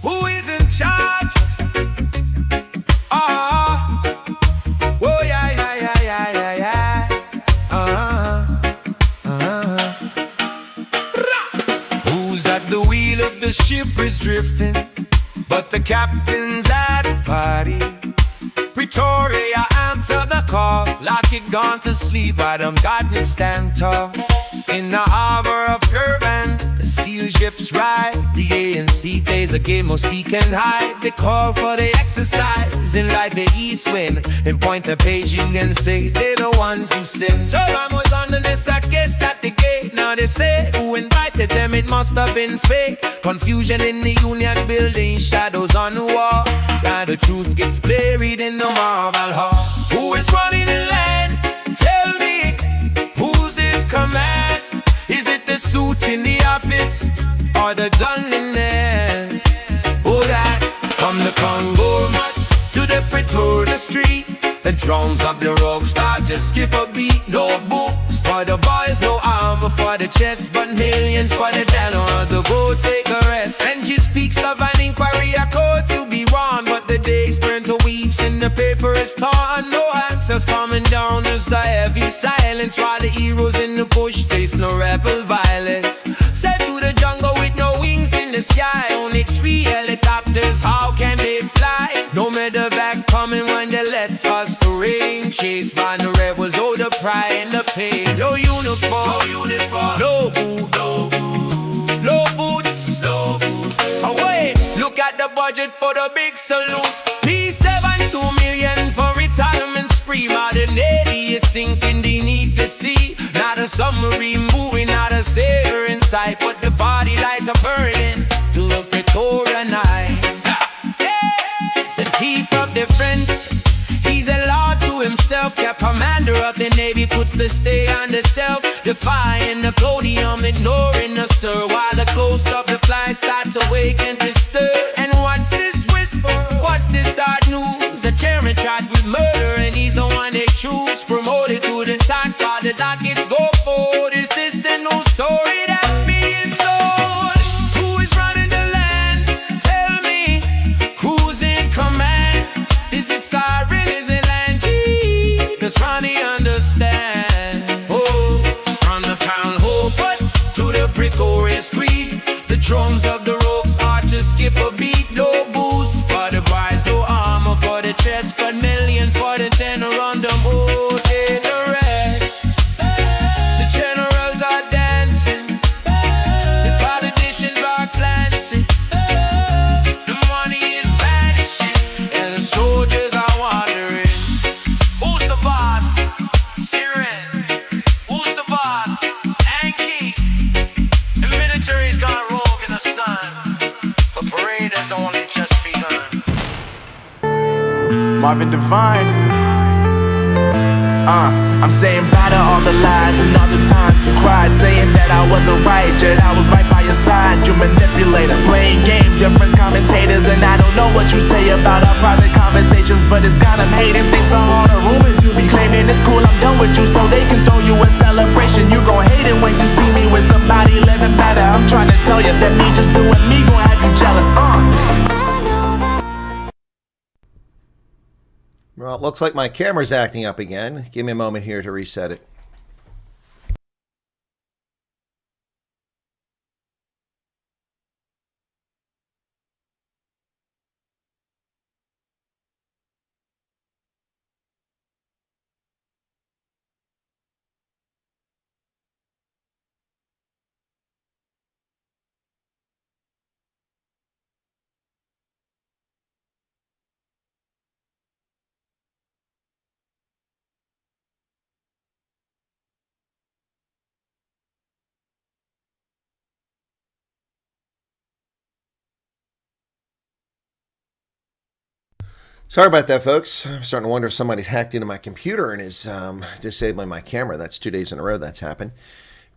Who is in charge? Oh yeah, yeah, yeah, yeah, yeah, yeah. Who's at the wheel of the ship is drifting, but the captain's at a party. Pretoria answer the call, like it gone to sleep, Adam Godney stand tall. In the harbor of Durban, the seal ships ride. The ANC plays a game of seek and hide. They call for the exercise in like the east wind, and point a paging and say they're the ones who sin. So I was on the list, I guess at the gate. Now they say who invited them, it must have been fake. Confusion in the union building, shadows on the wall. Now the truth gets buried in the marble hall. Who is running the land? Tell me, who's in command? Is it the suit in the office or the gun in there? Oh, that from the Congo mud to the Pretoria street, the drums of the rock start to skip a beat. No books for the boys, no armor for the chest, but millions for the dollar. The go take a rest. And she speaks of an inquiry, a court to be won, but the days turn to weeks and the paper is torn. No answers coming down, there's the heavy silence, while the heroes in the bush face no rebel violence. Set to the jungle with no wings in the sky, only 3 helicopters, how can they fly? No medevac coming when they let us to rain. Chased by the rebels, oh the pride and the pain. No uniform, no boot, no boots, oh wait, look at the budget for the big salute. P7, 2 million for retirement spree. Modern Navy is sinking beneath the sea. Not a submarine moving, not a sailor in sight, but the body lights are burning to the Pretoria night. The chief of defense, he's a law to himself. Kept commander of the Navy, puts the stay on the self. Defying the podium, ignoring the sir, while the ghost of the fly starts to wake and to stir. And what's this whisper? What's this dark news? The chairman charged with murder, and he's the one they choose. Promoted to the top, while the dockets go forward. Is this the new story that's being told? Who is running the land? Tell me, who's in command? Is it Siren? Is it Langy? Cause Ronnie understand. Oh, from the Crown Hope to the Pretoria street, the drums of the ropes are to skip a beat. No boost for the boys, no armor for the chest, but million for the tenor on the moat. The rest, the generals are dancing, the politicians are glancing, the money is vanishing, and the soldiers are wandering. Who's the boss? Siren. Who's the boss? Anki. The military's gone rogue in the sun. The parade has only just begun. Marvin Devine. I'm saying bye to all the lies and all the times you cried, saying that I wasn't right, yet I was right by your side. You manipulator, playing games, your friends commentators, and I don't know what you say about our private conversations, but it's got them hating. Thanks to all the rumors you be claiming, it's cool, I'm done with you, so they can throw you a celebration. You gon' hate it when you see me with somebody living better. I'm trying to tell you that me just doing me gon' have you jealous. Well, it looks like my camera's acting up again. Give me a moment here to reset it. Sorry about that, folks. I'm starting to wonder if somebody's hacked into my computer and is disabling my camera. That's 2 days in a row that's happened.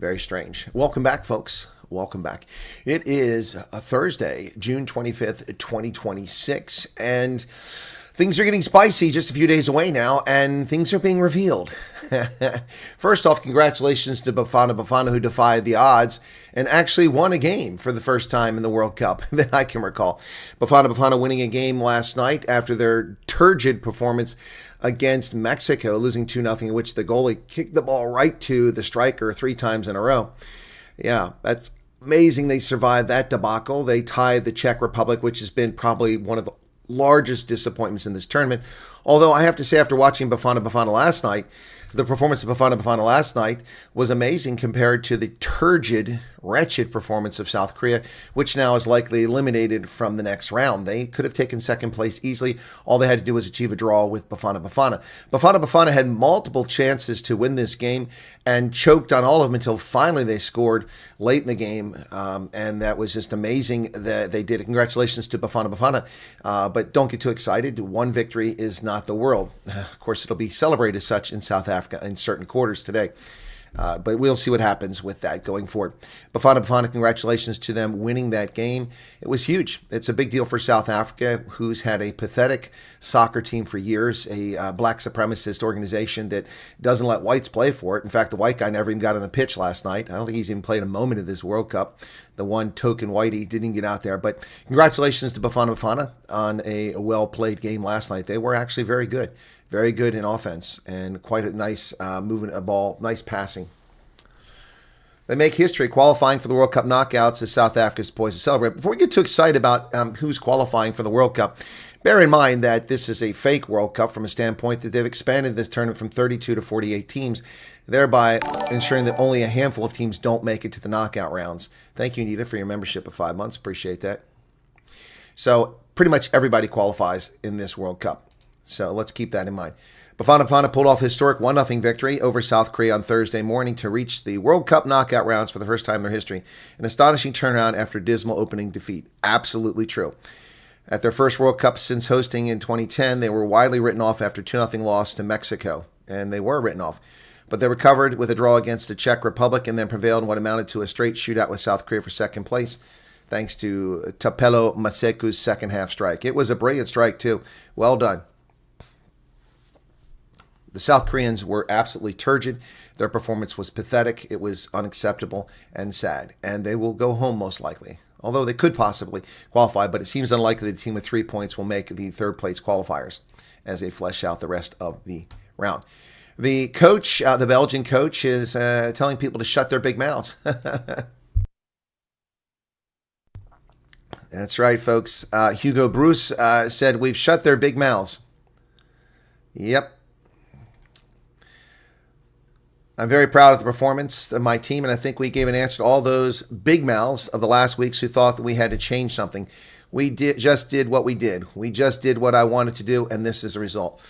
Very strange. Welcome back, folks. Welcome back. It is a Thursday, June 25th, 2026, and things are getting spicy just a few days away now, and things are being revealed. First off, congratulations to Bafana Bafana, who defied the odds and actually won a game for the first time in the World Cup that I can recall. Bafana Bafana winning a game last night after their turgid performance against Mexico, losing 2-0, in which the goalie kicked the ball right to the striker 3 times in a row. Yeah, that's amazing they survived that debacle. They tied the Czech Republic, which has been probably one of the largest disappointments in this tournament. Although I have to say, after watching Bafana Bafana last night, the performance of Bafana Bafana last night was amazing compared to the turgid, wretched performance of South Korea, which now is likely eliminated from the next round. They could have taken second place easily. All they had to do was achieve a draw with Bafana Bafana. Bafana Bafana had multiple chances to win this game and choked on all of them until finally they scored late in the game. And that was just amazing that they did it. Congratulations to Bafana Bafana. But don't get too excited. One victory is not the world. Of course, it'll be celebrated as such in South Africa in certain quarters today. But we'll see what happens with that going forward. Bafana Bafana, congratulations to them winning that game. It was huge. It's a big deal for South Africa, who's had a pathetic soccer team for years, a black supremacist organization that doesn't let whites play for it. In fact, the white guy never even got on the pitch last night. I don't think he's even played a moment of this World Cup. The one token whitey didn't even get out there. But congratulations to Bafana Bafana on a well-played game last night. They were actually very good. Very good in offense and quite a nice movement of ball, nice passing. They make history qualifying for the World Cup knockouts as South Africa is poised to celebrate. Before we get too excited about who's qualifying for the World Cup, bear in mind that this is a fake World Cup from a standpoint that they've expanded this tournament from 32 to 48 teams, thereby ensuring that only a handful of teams don't make it to the knockout rounds. Thank you, Anita, for your membership of 5 months. Appreciate that. So pretty much everybody qualifies in this World Cup. So let's keep that in mind. Bafana Bafana pulled off a historic 1-0 victory over South Korea on Thursday morning to reach the World Cup knockout rounds for the first time in their history. An astonishing turnaround after a dismal opening defeat. Absolutely true. At their first World Cup since hosting in 2010, they were widely written off after 2-0 loss to Mexico. And they were written off. But they recovered with a draw against the Czech Republic and then prevailed in what amounted to a straight shootout with South Korea for second place, thanks to Tapelo Maseku's second half strike. It was a brilliant strike, too. Well done. The South Koreans were absolutely turgid. Their performance was pathetic. It was unacceptable and sad. And they will go home most likely, although they could possibly qualify. But it seems unlikely the team with 3 points will make the third place qualifiers as they flesh out the rest of the round. The coach, the Belgian coach, is telling people to shut their big mouths. That's right, folks. Hugo Bruce said, "We've shut their big mouths." Yep. I'm very proud of the performance of my team, and I think we gave an answer to all those big mouths of the last weeks who thought that we had to change something. We just did what we did. We just did what I wanted to do, and this is the result.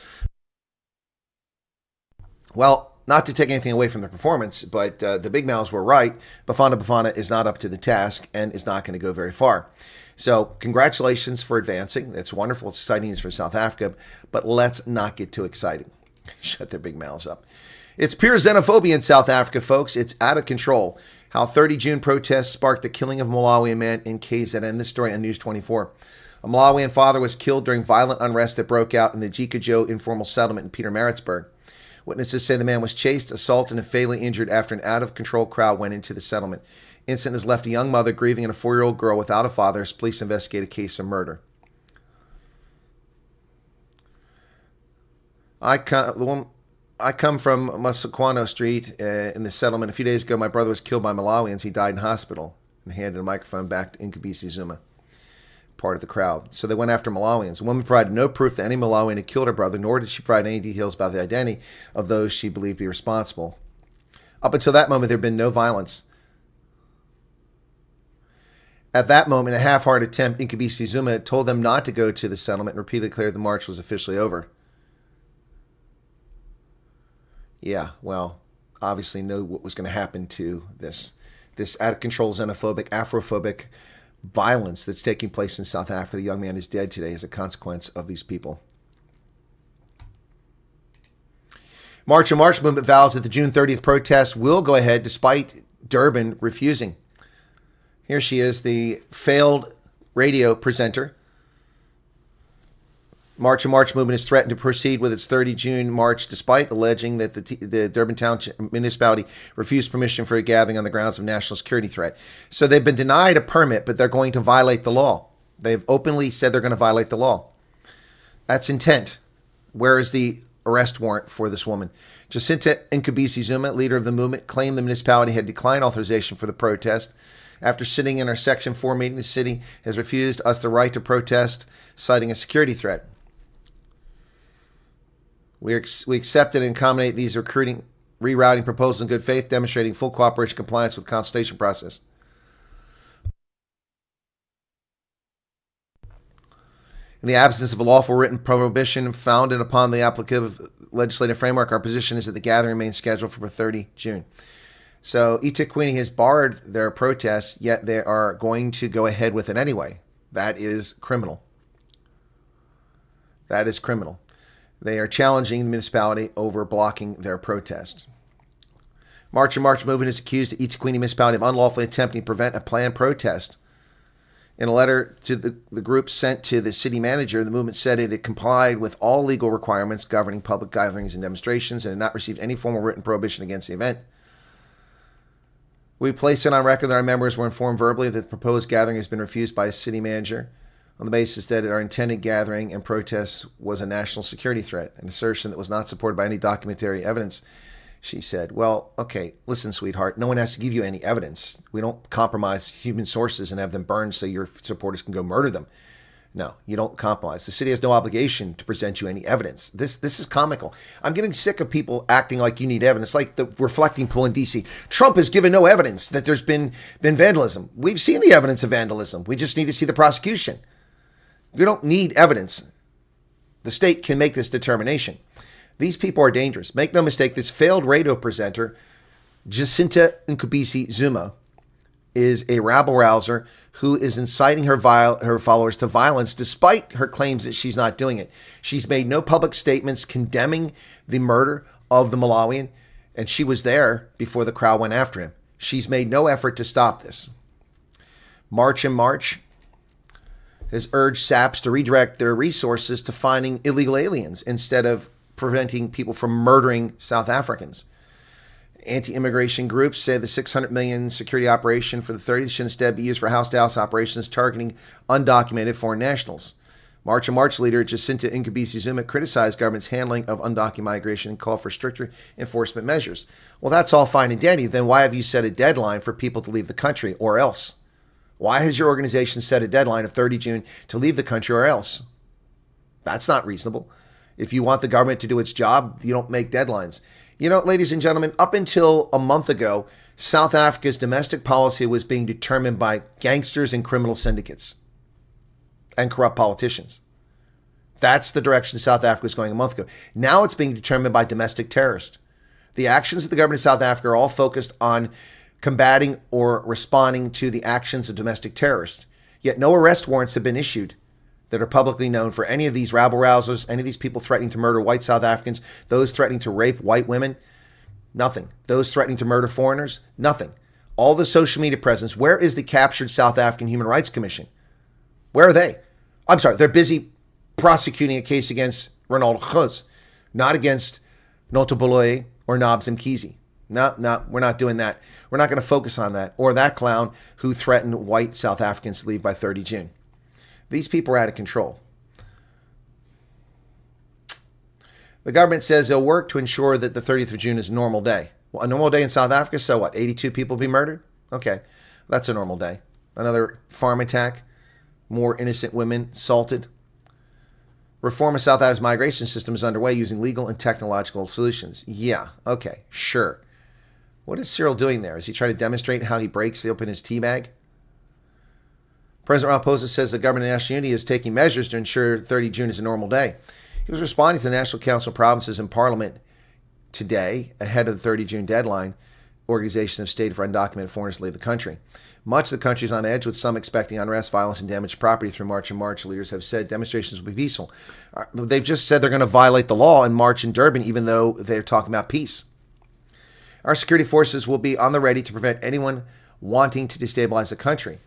Well, not to take anything away from the performance, but the big mouths were right. Bafana Bafana is not up to the task and is not going to go very far. So congratulations for advancing. It's wonderful. It's exciting news for South Africa, but let's not get too excited. Shut their big mouths up. It's pure xenophobia in South Africa, folks. It's out of control. How 30 June protests sparked the killing of a Malawian man in KZN. This story on News 24. A Malawian father was killed during violent unrest that broke out in the Jikajo informal settlement in Pietermaritzburg. Witnesses say the man was chased, assaulted, and fatally injured after an out-of-control crowd went into the settlement. Incident has left a young mother grieving and a 4-year-old girl without a father as police investigate a case of murder. I come from Massaquano Street in the settlement. A few days ago, my brother was killed by Malawians. He died in hospital and handed a microphone back to Ngobese-Zuma, part of the crowd. So they went after Malawians. The woman provided no proof that any Malawian had killed her brother, nor did she provide any details about the identity of those she believed to be responsible. Up until that moment, there had been no violence. At that moment, a half-hearted attempt, Ngobese-Zuma told them not to go to the settlement and repeatedly declared the march was officially over. Yeah, well, obviously knew what was going to happen to this out-of-control xenophobic, Afrophobic violence that's taking place in South Africa. The young man is dead today as a consequence of these people. March and March movement vows that the June 30th protests will go ahead despite Durban refusing. Here she is, the failed radio presenter. March and March movement has threatened to proceed with its 30 June march despite alleging that the Durban Township municipality refused permission for a gathering on the grounds of national security threat. So they've been denied a permit, but they're going to violate the law. They've openly said they're going to violate the law. That's intent. Where is the arrest warrant for this woman? Jacinta Ngobese-Zuma, leader of the movement, claimed the municipality had declined authorization for the protest. After sitting in our Section 4 meeting, the city has refused us the right to protest, citing a security threat. We accepted and accommodate these rerouting proposals in good faith, demonstrating full cooperation and compliance with the consultation process. In the absence of a lawful written prohibition founded upon the applicable legislative framework, our position is that the gathering remains scheduled for 30 June. So eThekwini has barred their protests, yet they are going to go ahead with it anyway. That is criminal. That is criminal. They are challenging the municipality over blocking their protest. March and March movement has accused the eThekwini municipality of unlawfully attempting to prevent a planned protest. In a letter to the group sent to the city manager, the movement said it had complied with all legal requirements governing public gatherings and demonstrations and had not received any formal written prohibition against the event. We place it on record that our members were informed verbally that the proposed gathering has been refused by a city manager on the basis that our intended gathering and protest was a national security threat, an assertion that was not supported by any documentary evidence. She said, well, okay, listen, sweetheart, no one has to give you any evidence. We don't compromise human sources and have them burned so your supporters can go murder them. No, you don't compromise. The city has no obligation to present you any evidence. This is comical. I'm getting sick of people acting like you need evidence, like the reflecting pool in D.C. Trump has given no evidence that there's been vandalism. We've seen the evidence of vandalism. We just need to see the prosecution. You don't need evidence. The state can make this determination. These people are dangerous. Make no mistake, this failed radio presenter, Jacinta Ngobese-Zuma, is a rabble-rouser who is inciting her followers to violence despite her claims that she's not doing it. She's made no public statements condemning the murder of the Malawian, and she was there before the crowd went after him. She's made no effort to stop this. March and March has urged SAPs to redirect their resources to finding illegal aliens instead of preventing people from murdering South Africans. Anti-immigration groups say the $600 million security operation for the 30th should instead be used for house-to-house operations targeting undocumented foreign nationals. March and March leader Jacinta Ngobese-Zuma criticized government's handling of undocumented migration and called for stricter enforcement measures. Well, that's all fine and dandy. Then why have you set a deadline for people to leave the country or else? Why has your organization set a deadline of 30 June to leave the country or else? That's not reasonable. If you want the government to do its job, you don't make deadlines. You know, ladies and gentlemen, up until a month ago, South Africa's domestic policy was being determined by gangsters and criminal syndicates and corrupt politicians. That's the direction South Africa was going a month ago. Now it's being determined by domestic terrorists. The actions of the government of South Africa are all focused on combating or responding to the actions of domestic terrorists. Yet no arrest warrants have been issued that are publicly known for any of these rabble-rousers, any of these people threatening to murder white South Africans, those threatening to rape white women, nothing. Those threatening to murder foreigners, nothing. All the social media presence, where is the captured South African Human Rights Commission? Where are they? I'm sorry, they're busy prosecuting a case against Ronald Khuz, not against Notoboloy or Nobs Mkhize. No, we're not doing that. We're not going to focus on that or that clown who threatened white South Africans to leave by 30 June. These people are out of control. The government says they'll work to ensure that the 30th of June is a normal day. Well, a normal day in South Africa, so what? 82 people be murdered? Okay, that's a normal day. Another farm attack, more innocent women assaulted. Reform of South Africa's migration system is underway using legal and technological solutions. Yeah, okay, sure. What is Cyril doing there? Is he trying to demonstrate how he breaks open his tea bag? President Ramaphosa says the government of national unity is taking measures to ensure 30 June is a normal day. He was responding to the National Council of Provinces and Parliament today, ahead of the 30 June deadline, Organization of State for Undocumented Foreigners to leave the country. Much of the country is on edge, with some expecting unrest, violence, and damaged property through March and March. Leaders have said demonstrations will be peaceful. They've just said they're going to violate the law and march in Durban, even though they're talking about peace. Our security forces will be on the ready to prevent anyone wanting to destabilize the country.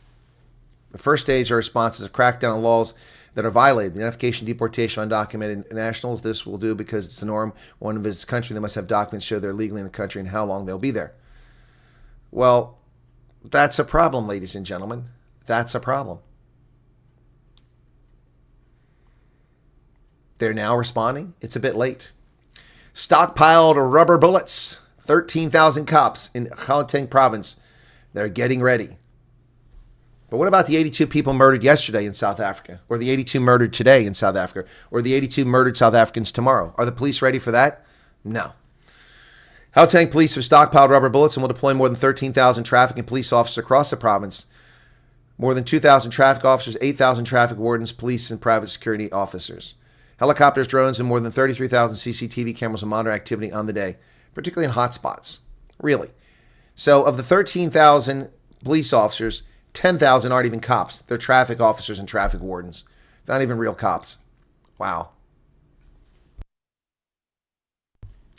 The first stage of our response is a crackdown on laws that are violated. The identification, deportation of undocumented nationals. This will do because it's the norm. When one visits the country, they must have documents show they're legally in the country and how long they'll be there. Well, that's a problem, ladies and gentlemen. That's a problem. They're now responding. It's a bit late. Stockpiled rubber bullets. 13,000 cops in Gauteng province. They're getting ready. But what about the 82 people murdered yesterday in South Africa? Or the 82 murdered today in South Africa? Or the 82 murdered South Africans tomorrow? Are the police ready for that? No. Gauteng police have stockpiled rubber bullets and will deploy more than 13,000 traffic and police officers across the province. More than 2,000 traffic officers, 8,000 traffic wardens, police, and private security officers. Helicopters, drones, and more than 33,000 CCTV cameras will monitor activity on the day, particularly in hotspots. Really. So of the 13,000 police officers, 10,000 aren't even cops. They're traffic officers and traffic wardens. Not even real cops. Wow.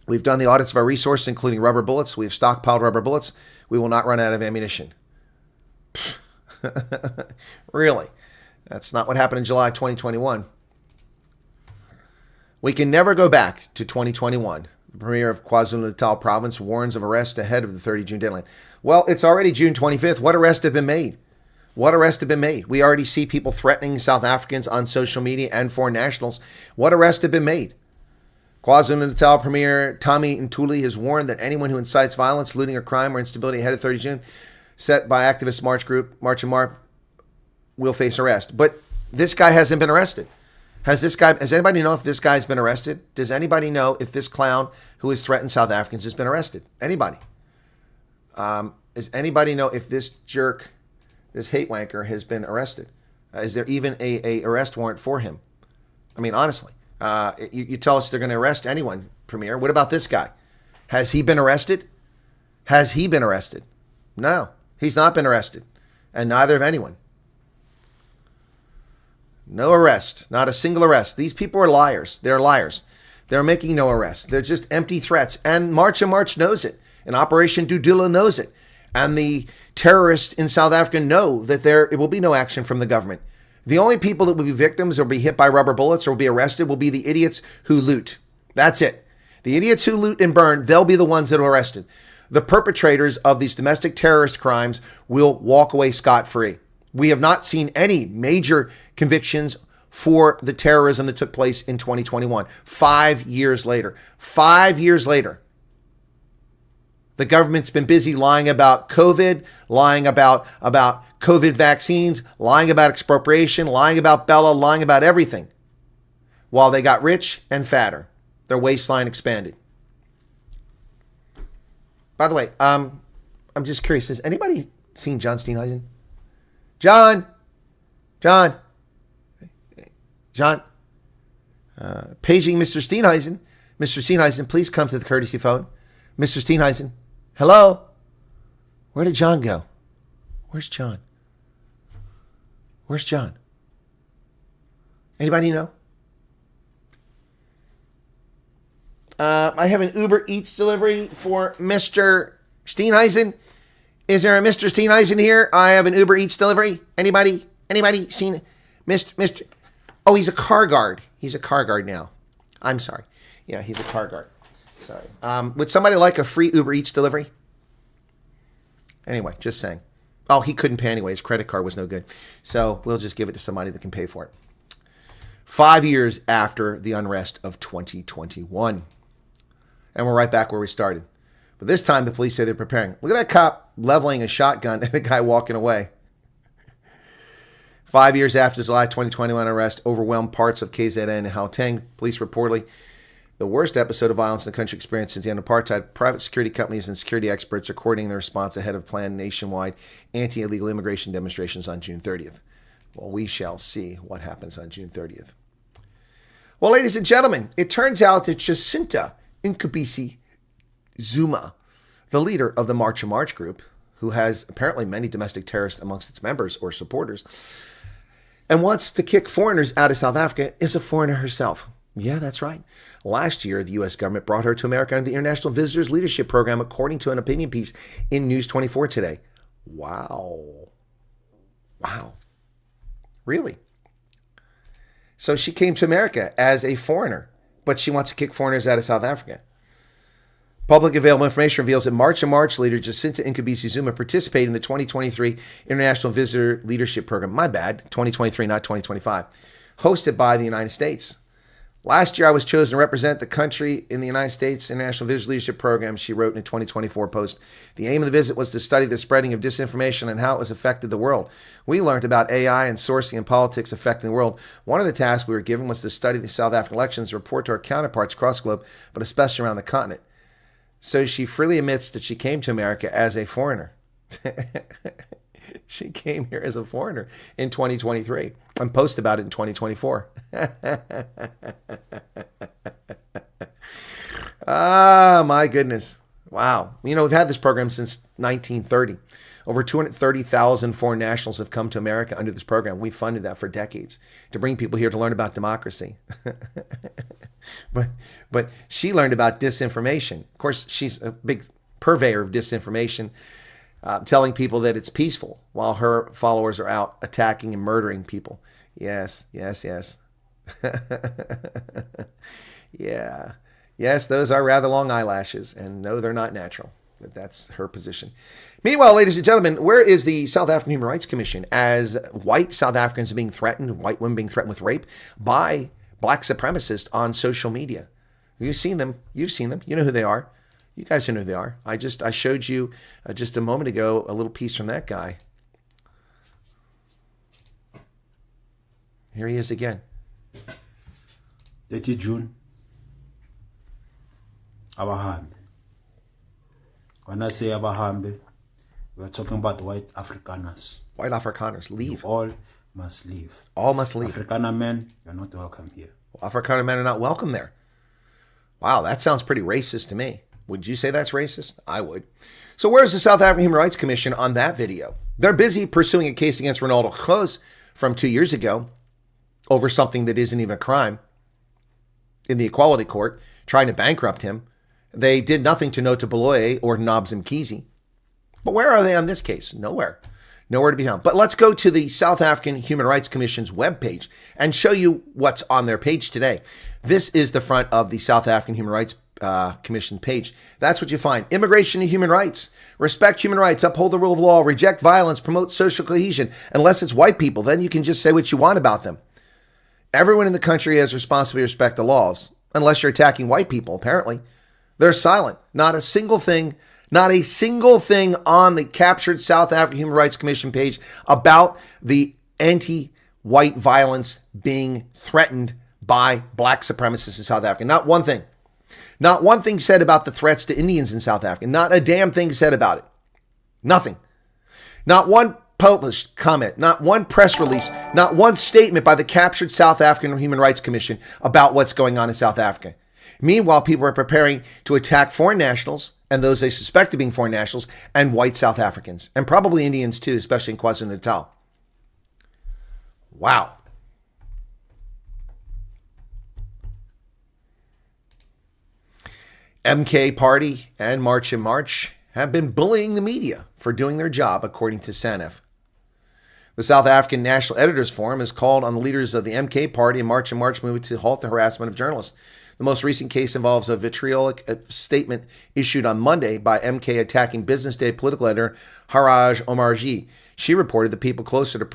We've done the audits of our resources, including rubber bullets. We've stockpiled rubber bullets. We will not run out of ammunition. Really? That's not what happened in July 2021. We can never go back to 2021. The premier of KwaZulu-Natal province warns of arrest ahead of the 30 June deadline. Well, it's already June 25th. What arrests have been made? What arrests have been made? We already see people threatening South Africans on social media and foreign nationals. What arrests have been made? KwaZulu-Natal Premier Tommy Ntuli has warned that anyone who incites violence, looting, or crime or instability ahead of 30 June, set by activist March and March, will face arrest. But this guy hasn't been arrested. Has anybody know if this guy's been arrested? Does anybody know if this clown who has threatened South Africans has been arrested? Anybody? Does anybody know if this jerk, this hate wanker, has been arrested? Is there even a arrest warrant for him? I mean, honestly, you tell us they're going to arrest anyone, Premier. What about this guy? Has he been arrested? Has he been arrested? No, he's not been arrested, and neither have anyone. No arrest, not a single arrest. These people are liars. They're liars. They're making no arrest. They're just empty threats. And March and March knows it. And Operation Dudula knows it. And the terrorists in South Africa know that there will be no action from the government. The only people that will be victims or be hit by rubber bullets or will be arrested will be the idiots who loot. That's it. The idiots who loot and burn, they'll be the ones that are arrested. The perpetrators of these domestic terrorist crimes will walk away scot-free. We have not seen any major convictions for the terrorism that took place in 2021. 5 years later. 5 years later. The government's been busy lying about COVID, lying about COVID vaccines, lying about expropriation, lying about Bella, lying about everything. While they got rich and fatter. Their waistline expanded. By the way, I'm just curious. Has anybody seen John Steenhuisen? John, paging Mr. Steenhuisen. Mr. Steenhuisen, please come to the courtesy phone. Mr. Steenhuisen, hello? Where did John go? Where's John? Where's John? Anybody know? I have an Uber Eats delivery for Mr. Steenhuisen. Is there a Mr. Steenhuisen here? I have an Uber Eats delivery. Anybody seen Mr. Oh, he's a car guard. He's a car guard now. I'm sorry. Yeah, he's a car guard. Sorry. Would somebody like a free Uber Eats delivery? Anyway, just saying. Oh, he couldn't pay anyway. His credit card was no good. So we'll just give it to somebody that can pay for it. 5 years after the unrest of 2021. And we're right back where we started. But this time, the police say they're preparing. Look at that cop leveling a shotgun at a guy walking away. 5 years after the July 2021 arrest overwhelmed parts of KZN and Gauteng. Police reportedly the worst episode of violence in the country experienced since the end of apartheid. Private security companies and security experts are coordinating their response ahead of planned nationwide anti-illegal immigration demonstrations on June 30th. Well, we shall see what happens on June 30th. Well, ladies and gentlemen, it turns out that Jacinta Ngobese-Zuma, the leader of the March and March group, who has apparently many domestic terrorists amongst its members or supporters, and wants to kick foreigners out of South Africa, is a foreigner herself. Yeah, that's right. Last year, the U.S. government brought her to America under the International Visitors Leadership Program, according to an opinion piece in News 24 today. Wow. Really? So she came to America as a foreigner, but she wants to kick foreigners out of South Africa. Public available information reveals that March and March leader Jacinta Ngobese-Zuma participated in the 2023 International Visitor Leadership Program. My bad, 2023, not 2025. Hosted by the United States. Last year, I was chosen to represent the country in the United States International Visitor Leadership Program, she wrote in a 2024 post. The aim of the visit was to study the spreading of disinformation and how it has affected the world. We learned about AI and sourcing and politics affecting the world. One of the tasks we were given was to study the South African elections, report to our counterparts across the globe, but especially around the continent. So she freely admits that she came to America as a foreigner. She came here as a foreigner in 2023 and posted about it in 2024. Ah, my goodness. Wow. You know, we've had this program since 1930. Over 230,000 foreign nationals have come to America under this program. We funded that for decades to bring people here to learn about democracy. But she learned about disinformation. Of course, she's a big purveyor of disinformation, telling people that it's peaceful while her followers are out attacking and murdering people. Yes. Yeah. Yes, those are rather long eyelashes, and no, they're not natural, but that's her position. Meanwhile, ladies and gentlemen, where is the South African Human Rights Commission as white South Africans are being threatened, white women being threatened with rape by black supremacists on social media? You've seen them. You know who they are. You guys know who they are. I showed you just a moment ago a little piece from that guy. Here he is again. 30 June. Abahambe. When I say Abahambe, we're talking about white Afrikaners. White Afrikaners, leave. You all must leave. All must leave. Afrikaner men, you're not welcome here. Afrikaner men are not welcome there. Wow, that sounds pretty racist to me. Would you say that's racist? I would. So where's the South African Human Rights Commission on that video? They're busy pursuing a case against Ronaldo Khoes from 2 years ago over something that isn't even a crime in the Equality Court, trying to bankrupt him. They did nothing to Nota Baloyi or Nobs Mkhize. But where are they on this case? Nowhere. Nowhere to be found. But let's go to the South African Human Rights Commission's webpage and show you what's on their page today. This is the front of the South African Human Rights Commission page. That's what you find. Immigration and human rights. Respect human rights. Uphold the rule of law. Reject violence. Promote social cohesion. Unless it's white people, then you can just say what you want about them. Everyone in the country has responsibility to respect the laws. Unless you're attacking white people, apparently. They're silent. Not a single thing on the captured South African Human Rights Commission page about the anti-white violence being threatened by black supremacists in South Africa. Not one thing. Not one thing said about the threats to Indians in South Africa. Not a damn thing said about it. Nothing. Not one published comment. Not one press release. Not one statement by the captured South African Human Rights Commission about what's going on in South Africa. Meanwhile, people are preparing to attack foreign nationals and those they suspect of being foreign nationals and white South Africans, and probably Indians too, especially in KwaZulu-Natal. Wow. MK Party and March and March have been bullying the media for doing their job, according to SANEF. The South African National Editors Forum has called on the leaders of the MK Party and March movement to halt the harassment of journalists. The most recent case involves a vitriolic statement issued on Monday by MK attacking Business Day political editor Haraj Omarjee. She reported that people closer to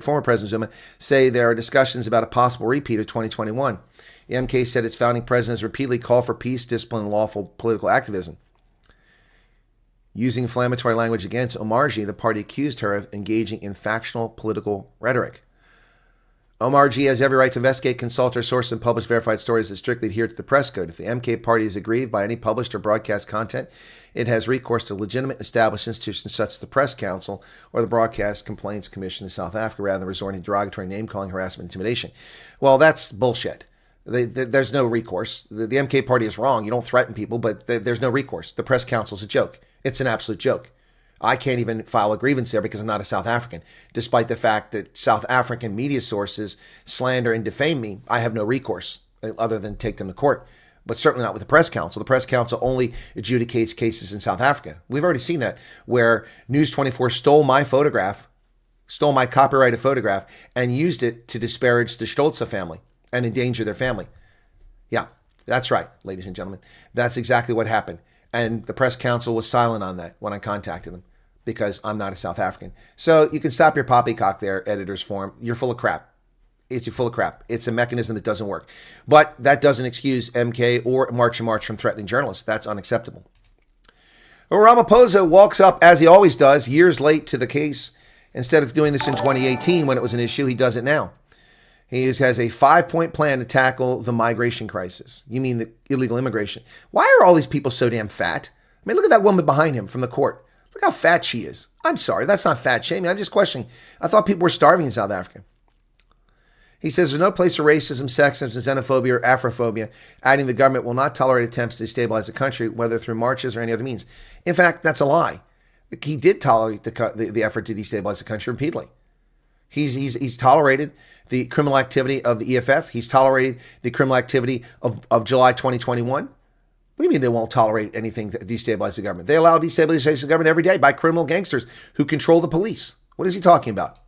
former President Zuma say there are discussions about a possible repeat of 2021. The MK said its founding president has repeatedly called for peace, discipline, and lawful political activism. Using inflammatory language against Omarjee, the party accused her of engaging in factional political rhetoric. Omarjee has every right to investigate, consult her sources, and publish verified stories that strictly adhere to the press code. If the MK party is aggrieved by any published or broadcast content, it has recourse to legitimate established institutions such as the Press Council or the Broadcast Complaints Commission in South Africa, rather than resorting to derogatory name-calling, harassment, and intimidation. Well, that's bullshit. There's no recourse. The MK party is wrong. You don't threaten people, but there's no recourse. The Press Council is a joke. It's an absolute joke. I can't even file a grievance there because I'm not a South African. Despite the fact that South African media sources slander and defame me, I have no recourse other than take them to court. But certainly not with the Press Council. The Press Council only adjudicates cases in South Africa. We've already seen that, where News 24 stole my photograph, stole my copyrighted photograph and used it to disparage the Stolze family and endanger their family. Yeah, that's right, ladies and gentlemen. That's exactly what happened. And the press council was silent on that when I contacted them because I'm not a South African. So you can stop your poppycock there, editors forum. You're full of crap. You're full of crap. It's a mechanism that doesn't work. But that doesn't excuse MK or March and March from threatening journalists. That's unacceptable. Ramaphosa walks up, as he always does, years late to the case. Instead of doing this in 2018 when it was an issue, he does it now. He has a 5-point plan to tackle the migration crisis. You mean the illegal immigration. Why are all these people so damn fat? I mean, look at that woman behind him from the court. Look how fat she is. I'm sorry, that's not fat shaming. I'm just questioning. I thought people were starving in South Africa. He says there's no place for racism, sexism, xenophobia, or Afrophobia, adding the government will not tolerate attempts to destabilize the country, whether through marches or any other means. In fact, that's a lie. He did tolerate the effort to destabilize the country repeatedly. He's tolerated the criminal activity of the EFF. He's tolerated the criminal activity of July 2021. What do you mean they won't tolerate anything to destabilize the government? They allow destabilization of the government every day by criminal gangsters who control the police. What is he talking about?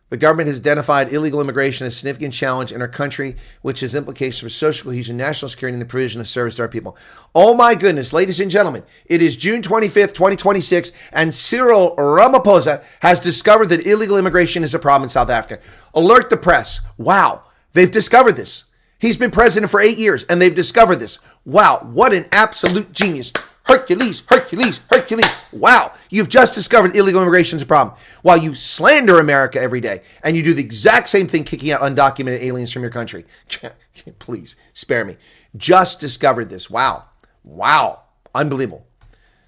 The government has identified illegal immigration as a significant challenge in our country, which has implications for social cohesion, national security, and the provision of service to our people. Oh my goodness, ladies and gentlemen, it is June 25th, 2026, and Cyril Ramaphosa has discovered that illegal immigration is a problem in South Africa. Alert the press. Wow, they've discovered this. He's been president for 8 years, and they've discovered this. Wow, what an absolute genius. Hercules, Hercules, Hercules. Wow, you've just discovered illegal immigration is a problem. While you slander America every day, and you do the exact same thing kicking out undocumented aliens from your country. Please, spare me. Just discovered this. Wow. Wow. Unbelievable.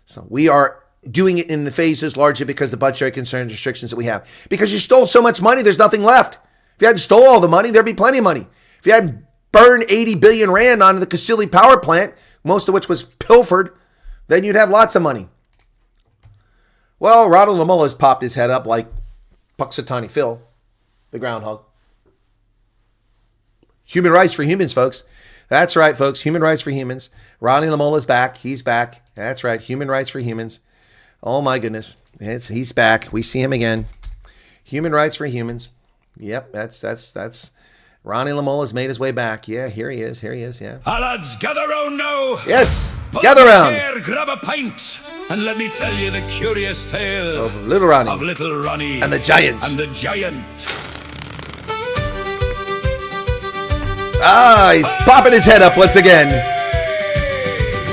So we are doing it in the phases largely because of the budgetary concerns, restrictions that we have. Because you stole so much money, there's nothing left. If you hadn't stole all the money, there'd be plenty of money. If you hadn't burned 80 billion rand onto the Kusile power plant, most of which was pilfered, then you'd have lots of money. Well, Ronald Lamolla's popped his head up like Puxatawny Phil, the groundhog. Human rights for humans, folks. That's right, folks. Human rights for humans. Ronnie Lamolla's back. He's back. That's right. Human rights for humans. Oh, my goodness. He's back. We see him again. Human rights for humans. Yep, that's Ronnie Lamolla's made his way back. Yeah, here he is. Yeah. Lads, gather round now. Yes, Pull gather up a round. chair, grab a pint, and let me tell you the curious tale Of little Ronnie. of little Ronnie And the giant. And the giant. Ah, he's popping his head up once again.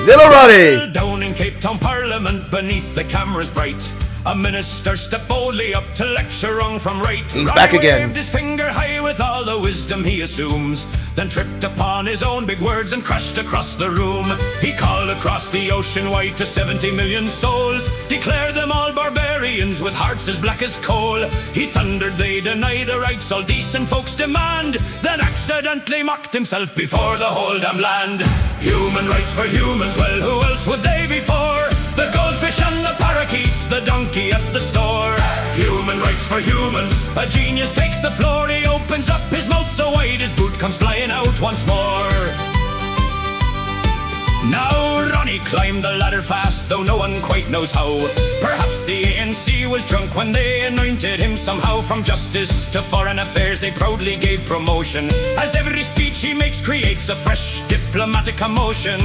Little Ronnie. Down in Cape Town Parliament, beneath the cameras bright, a minister stepped boldly up to lecture wrong from right. He's back again. Waved his finger high with all the wisdom he assumes, then tripped upon his own big words and crashed across the room. He called across the ocean wide to 70 million souls, declared them all barbarians with hearts as black as coal. He thundered they deny the rights all decent folks demand, then accidentally mocked himself before the whole damn land. Human rights for humans, well, who else would they be for? The goldfish and the parakeets, the donkey at the store. Human rights for humans, a genius takes the floor. He opens up his mouth so wide his boot comes flying out once more. Now Ronnie climbed the ladder fast, though no one quite knows how. Perhaps the ANC was drunk when they anointed him somehow. From justice to foreign affairs they proudly gave promotion, as every speech he makes creates a fresh diplomatic commotion.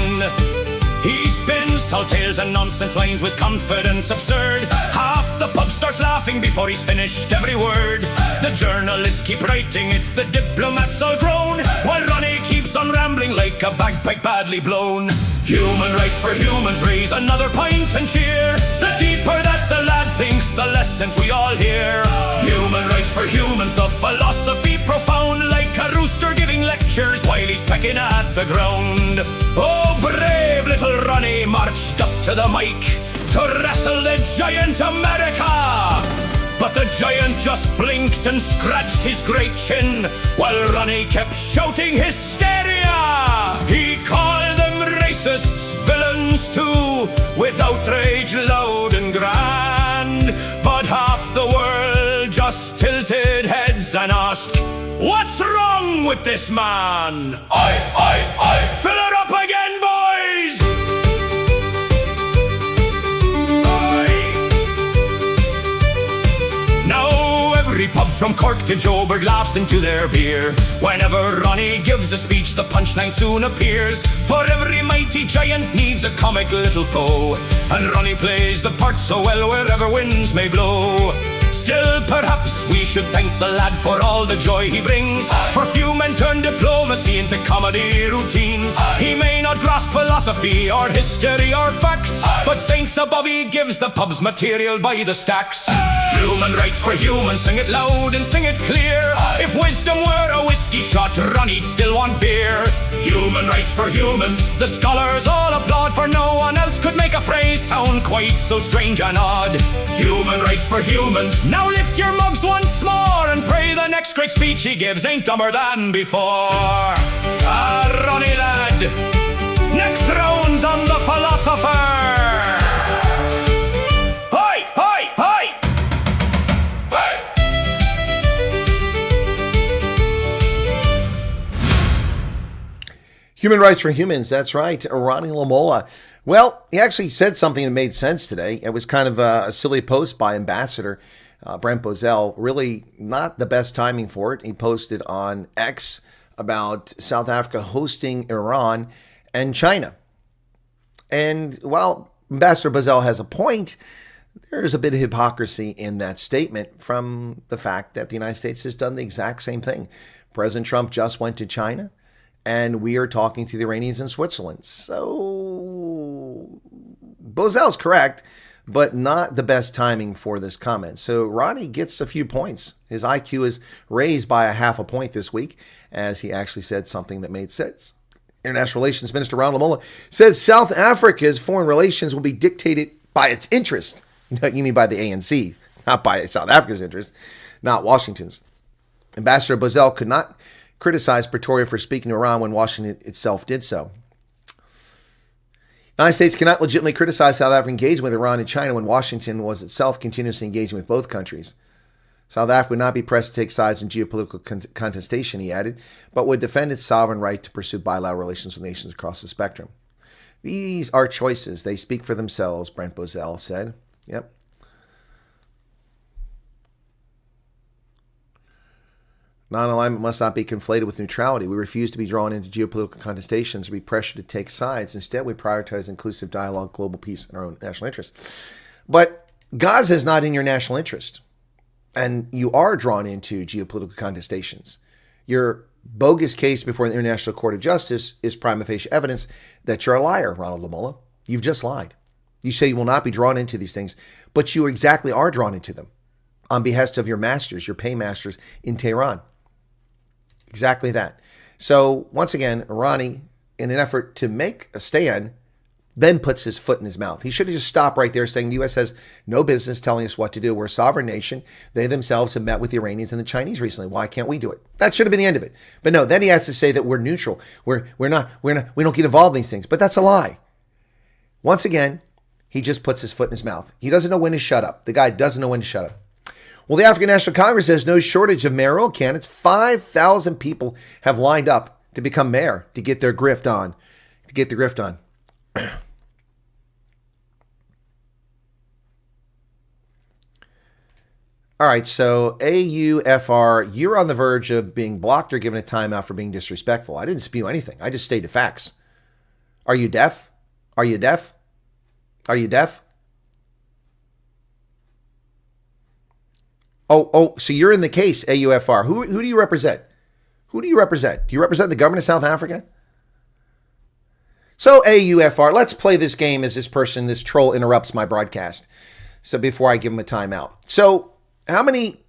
He spins tall tales and nonsense lines with confidence absurd. Half the pub starts laughing before he's finished every word. The journalists keep writing it, the diplomats all groan, while Ronnie keeps on rambling like a bagpipe badly blown. Human rights for humans, raise another pint and cheer. The deeper that the lad thinks, the less sense we all hear. Human rights for humans, the philosophy profound, like a rooster giving lectures while he's pecking at the ground. Oh, brave little Ronnie marched up to the mic to wrestle the giant America. But the giant just blinked and scratched his great chin, while Ronnie kept shouting hysteria. He called them racists, villains too, with outrage loud and grand. But half the world just tilted heads and asked, what's wrong with this man? Aye. Fill it up again, boys! Aye. pub from Cork to Joburg laughs into their beer. Whenever Ronnie gives a speech, the punchline soon appears. For every mighty giant needs a comic little foe, and Ronnie plays the part so well wherever winds may blow. Still, perhaps we should thank the lad for all the joy he brings. For few men turn diplomacy into comedy routines. He may not grasp philosophy or history or facts, but saints above he gives the pubs material by the stacks. Human rights for humans, sing it loud and sing it clear. If wisdom were a whiskey shot, Ronnie'd still want beer. Human rights for humans, the scholars all applaud, for no one else could make a phrase sound quite so strange and odd. Human rights for humans, now lift your mugs once more and pray the next great speech he gives ain't dumber than before. Ronnie lad, next round's on the philosopher. Hi, hi, hi! Human rights for humans, that's right, Ronnie Lamola. Well, he actually said something that made sense today. It was kind of a silly post by Ambassador Brent Bozell. Really not the best timing for it. He posted on X about South Africa hosting Iran and China. And while Ambassador Bozell has a point, there's a bit of hypocrisy in that statement from the fact that the United States has done the exact same thing. President Trump just went to China, and we are talking to the Iranians in Switzerland. So Bozell's correct, but not the best timing for this comment. So Ronnie gets a few points. His IQ is raised by a half a point this week, as he actually said something that made sense. International Relations Minister Ron Lamola says South Africa's foreign relations will be dictated by its interest. You mean by the ANC, not by South Africa's interest, not Washington's. Ambassador Bozell could not criticize Pretoria for speaking to Iran when Washington itself did so. The United States cannot legitimately criticize South African engagement with Iran and China when Washington was itself continuously engaging with both countries. South Africa would not be pressed to take sides in geopolitical contestation, he added, but would defend its sovereign right to pursue bilateral relations with nations across the spectrum. These are choices. They speak for themselves, Brent Bozell said. Yep. Non-alignment must not be conflated with neutrality. We refuse to be drawn into geopolitical contestations or be pressured to take sides. Instead, we prioritize inclusive dialogue, global peace, and our own national interests. But Gaza is not in your national interest, and you are drawn into geopolitical contestations. Your bogus case before the International Court of Justice is prima facie evidence that you're a liar, Ronald Lamola. You've just lied. You say you will not be drawn into these things, but you exactly are drawn into them on behest of your masters, your paymasters in Tehran. Exactly that. So once again, Ronnie, in an effort to make a stand, then puts his foot in his mouth. He should have just stopped right there saying the U.S. has no business telling us what to do. We're a sovereign nation. They themselves have met with the Iranians and the Chinese recently. Why can't we do it? That should have been the end of it. But no, then he has to say that we're neutral. We don't get involved in these things. But that's a lie. Once again, he just puts his foot in his mouth. He doesn't know when to shut up. The guy doesn't know when to shut up. Well, the African National Congress has no shortage of mayoral candidates. 5,000 people have lined up to become mayor, to get their grift on. All right, so AUFR, you're on the verge of being blocked or given a timeout for being disrespectful. I didn't spew anything. I just stated facts. Are you deaf? Are you deaf? Are you deaf? Oh, so you're in the case, AUFR. Who do you represent? Who do you represent? Do you represent the government of South Africa? So AUFR, let's play this game as this troll interrupts my broadcast. So before I give him a timeout. So how many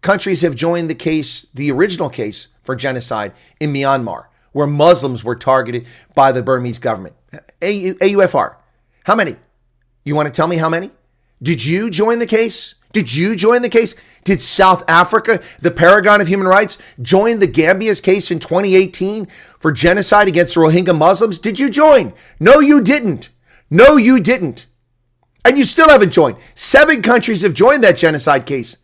countries have joined the case, the original case for genocide in Myanmar, where Muslims were targeted by the Burmese government? AUFR, how many? You want to tell me how many? Did you join the case? Did you join the case? Did South Africa, the paragon of human rights, join the Gambia's case in 2018 for genocide against the Rohingya Muslims? Did you join? No, you didn't. No, you didn't. And you still haven't joined. 7 countries have joined that genocide case,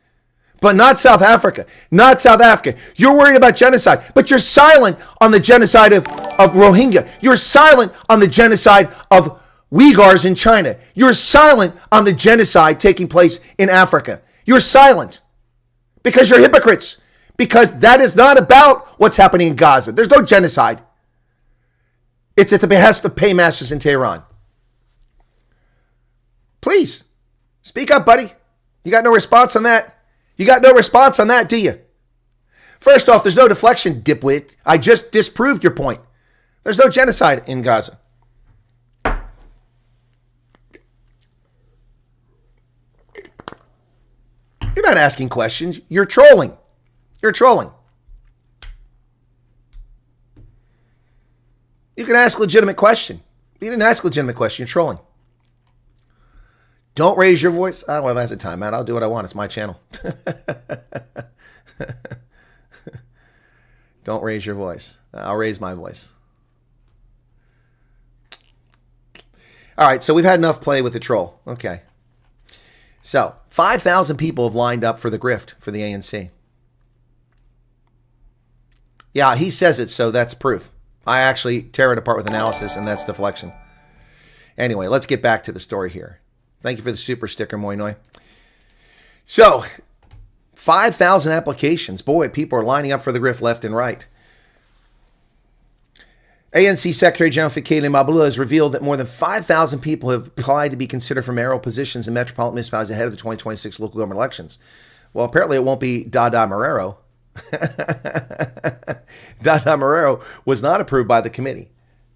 but not South Africa. Not South Africa. You're worried about genocide, but you're silent on the genocide of Rohingya. You're silent on the genocide of Uyghurs in China. You're silent on the genocide taking place in Africa. You're silent Because you're hypocrites. Because that is not about what's happening in Gaza. There's no genocide. It's at the behest of paymasters in Tehran. Please, speak up, buddy. You got no response on that? You got no response on that, do you? First off, there's no deflection, dipwit. I just disproved your point. There's no genocide in Gaza. You're not asking questions. You're trolling. You're trolling. You can ask a legitimate question. You didn't ask a legitimate question. You're trolling. Don't raise your voice. Oh, well, that's a timeout. I'll do what I want. It's my channel. Don't raise your voice. I'll raise my voice. All right, so we've had enough play with the troll. Okay. So, 5,000 people have lined up for the grift for the ANC. Yeah, he says it, so that's proof. I actually tear it apart with analysis, and that's deflection. Anyway, let's get back to the story here. Thank you for the super sticker, Moinoi. So, 5,000 applications. Boy, people are lining up for the grift left and right. ANC Secretary General Fikile Mbalula has revealed that more than 5,000 people have applied to be considered for mayoral positions in metropolitan municipalities ahead of the 2026 local government elections. Well, apparently it won't be Dada Marrero. Dada Marrero was not approved by the committee.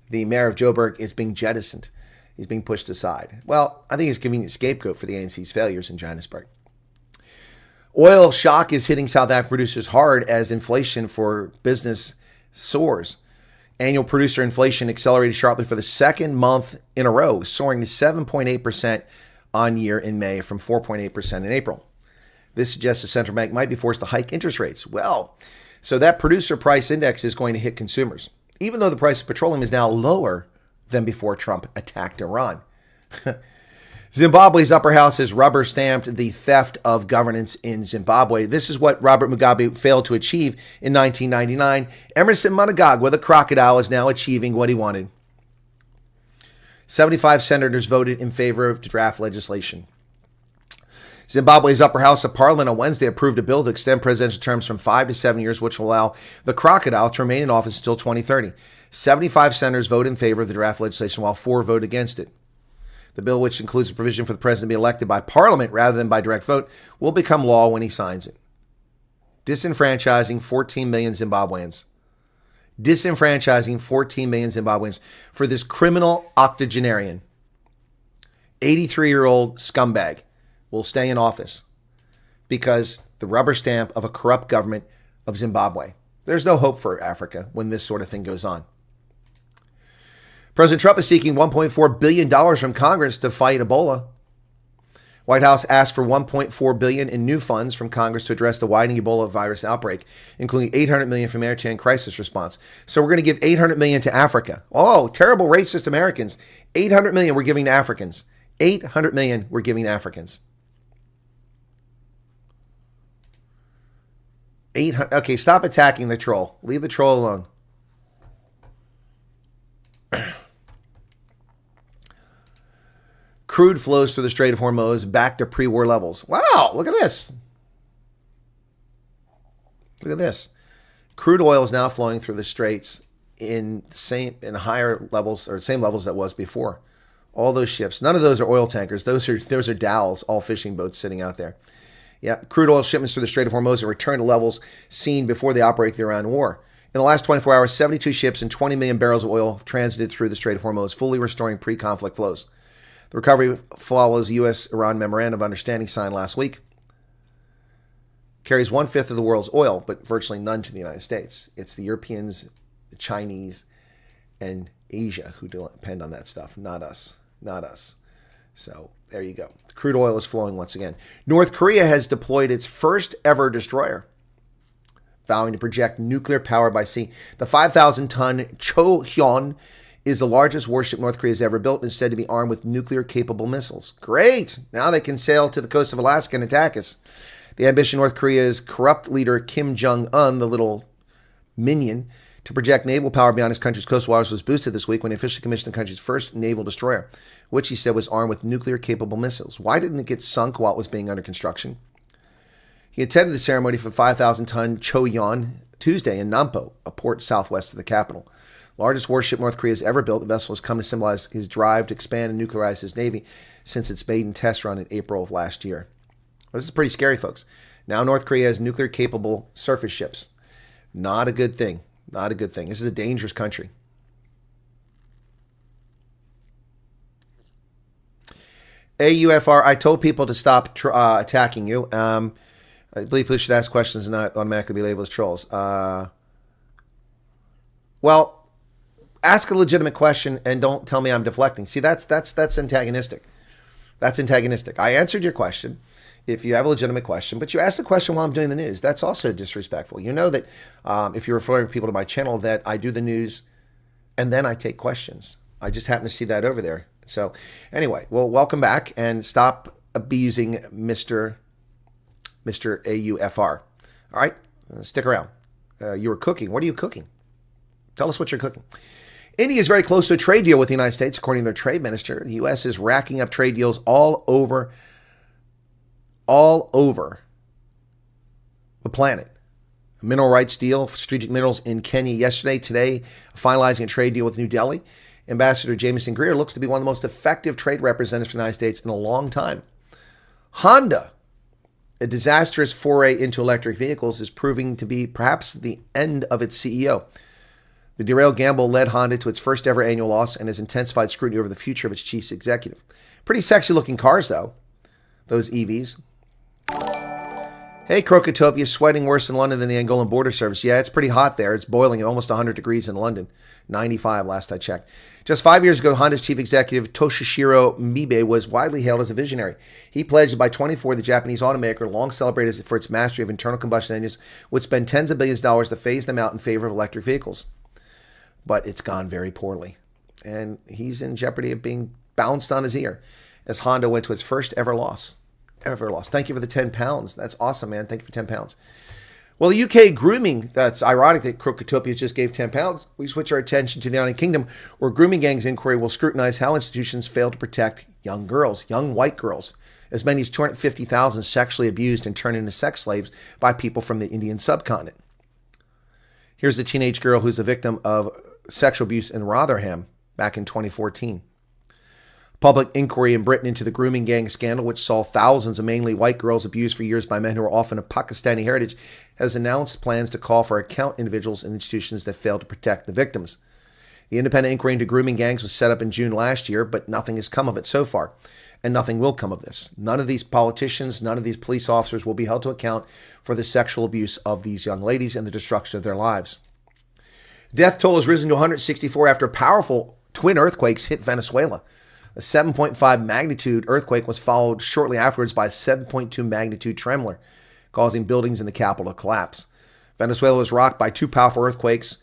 The mayor of Joburg is being jettisoned. He's being pushed aside. Well, I think he's a convenient scapegoat for the ANC's failures in Johannesburg. Oil shock is hitting South African producers hard as inflation for business soars. Annual producer inflation accelerated sharply for the second month in a row, soaring to 7.8% on year in May from 4.8% in April. This suggests the central bank might be forced to hike interest rates. Well, so that producer price index is going to hit consumers, even though the price of petroleum is now lower than before Trump attacked Iran. Zimbabwe's upper house has rubber-stamped the theft of governance in Zimbabwe. This is what Robert Mugabe failed to achieve in 1999. Emerson Mnangagwa, the crocodile, is now achieving what he wanted. 75 senators voted in favor of draft legislation. Zimbabwe's upper house of parliament on Wednesday approved a bill to extend presidential terms from 5 to 7 years, which will allow the crocodile to remain in office until 2030. 75 senators voted in favor of the draft legislation, while 4 voted against it. The bill, which includes a provision for the president to be elected by parliament rather than by direct vote, will become law when he signs it. Disenfranchising 14 million Zimbabweans. Disenfranchising 14 million Zimbabweans for this criminal octogenarian. 83-year-old scumbag will stay in office because the rubber stamp of a corrupt government of Zimbabwe. There's no hope for Africa when this sort of thing goes on. President Trump is seeking $1.4 billion from Congress to fight Ebola. White House asked for $1.4 billion in new funds from Congress to address the widening Ebola virus outbreak, including $800 million for humanitarian crisis response. So we're going to give $800 million to Africa. Oh, terrible racist Americans. $800 million we're giving to Africans. $800 million we're giving to Africans. Okay, stop attacking the troll. Leave the troll alone. Crude flows through the Strait of Hormuz back to pre-war levels. Wow, look at this. Look at this. Crude oil is now flowing through the straits in higher levels, or same levels that was before. All those ships, none of those are oil tankers. Those are dhows, all fishing boats sitting out there. Yep, crude oil shipments through the Strait of Hormuz have returned to levels seen before the outbreak of the Iran war. In the last 24 hours, 72 ships and 20 million barrels of oil have transited through the Strait of Hormuz, fully restoring pre-conflict flows. The recovery follows U.S.-Iran Memorandum of Understanding signed last week. Carries 1/5 of the world's oil, but virtually none to the United States. It's the Europeans, the Chinese, and Asia who depend on that stuff, not us. Not us. So there you go. The crude oil is flowing once again. North Korea has deployed its first ever destroyer, vowing to project nuclear power by sea. The 5,000-ton Chohyun is the largest warship North Korea has ever built and is said to be armed with nuclear-capable missiles. Great! Now they can sail to the coast of Alaska and attack us. The ambition of North Korea's corrupt leader Kim Jong-un, the little minion, to project naval power beyond his country's coastal waters was boosted this week when he officially commissioned the country's first naval destroyer, which he said was armed with nuclear-capable missiles. Why didn't it get sunk while it was being under construction? He attended the ceremony for 5,000-ton Choyeon Tuesday in Nampo, a port southwest of the capital. Largest warship North Korea has ever built, the vessel has come to symbolize his drive to expand and nuclearize his navy since its maiden test run in April of last year. This is pretty scary, folks. Now North Korea has nuclear-capable surface ships. Not a good thing. Not a good thing. This is a dangerous country. AUFR, I told people to stop attacking you. I believe people should ask questions and not automatically be labeled as trolls. Well, ask a legitimate question and don't tell me I'm deflecting. See, that's antagonistic. That's antagonistic. I answered your question if you have a legitimate question, but you asked the question while I'm doing the news. That's also disrespectful. You know that if you're referring people to my channel that I do the news and then I take questions. I just happen to see that over there. So anyway, well, welcome back and stop abusing Mr. AUFR. All right, stick around. You were cooking. What are you cooking? Tell us what you're cooking. India is very close to a trade deal with the United States, according to their trade minister. The U.S. is racking up trade deals all over the planet. Mineral rights deal for strategic minerals in Kenya yesterday. Today, finalizing a trade deal with New Delhi. Ambassador Jameson Greer looks to be one of the most effective trade representatives for the United States in a long time. Honda, a disastrous foray into electric vehicles, is proving to be perhaps the end of its CEO. The derailed gamble led Honda to its first ever annual loss and has intensified scrutiny over the future of its chief executive. Pretty sexy looking cars, though, those EVs. Hey, Crocotopia, sweating worse in London than the Angolan border service. Yeah, it's pretty hot there. It's boiling at almost 100 degrees in London. 95 last I checked. Just 5 years ago, Honda's chief executive Toshishiro Mibe was widely hailed as a visionary. He pledged that by 2024, the Japanese automaker, long celebrated for its mastery of internal combustion engines, would spend tens of billions of dollars to phase them out in favor of electric vehicles. But it's gone very poorly. And he's in jeopardy of being bounced on his ear as Honda went to its first ever loss. Thank you for the 10 pounds. That's awesome, man. Thank you for 10 pounds. Well, the UK grooming, that's ironic that Crocotopia just gave 10 pounds. We switch our attention to the United Kingdom, where grooming gangs inquiry will scrutinize how institutions fail to protect young girls, young white girls. As many as 250,000 sexually abused and turned into sex slaves by people from the Indian subcontinent. Here's a teenage girl who's the victim of sexual abuse in Rotherham back in 2014. Public inquiry in Britain into the grooming gang scandal, which saw thousands of mainly white girls abused for years by men who are often of Pakistani heritage, has announced plans to call for account individuals and institutions that fail to protect the victims. The independent inquiry into grooming gangs was set up in June last year, but nothing has come of it so far, and nothing will come of this. None of these politicians, none of these police officers will be held to account for the sexual abuse of these young ladies and the destruction of their lives. Death toll has risen to 164 after powerful twin earthquakes hit Venezuela. A 7.5 magnitude earthquake was followed shortly afterwards by a 7.2 magnitude tremor, causing buildings in the capital to collapse. Venezuela was rocked by two powerful earthquakes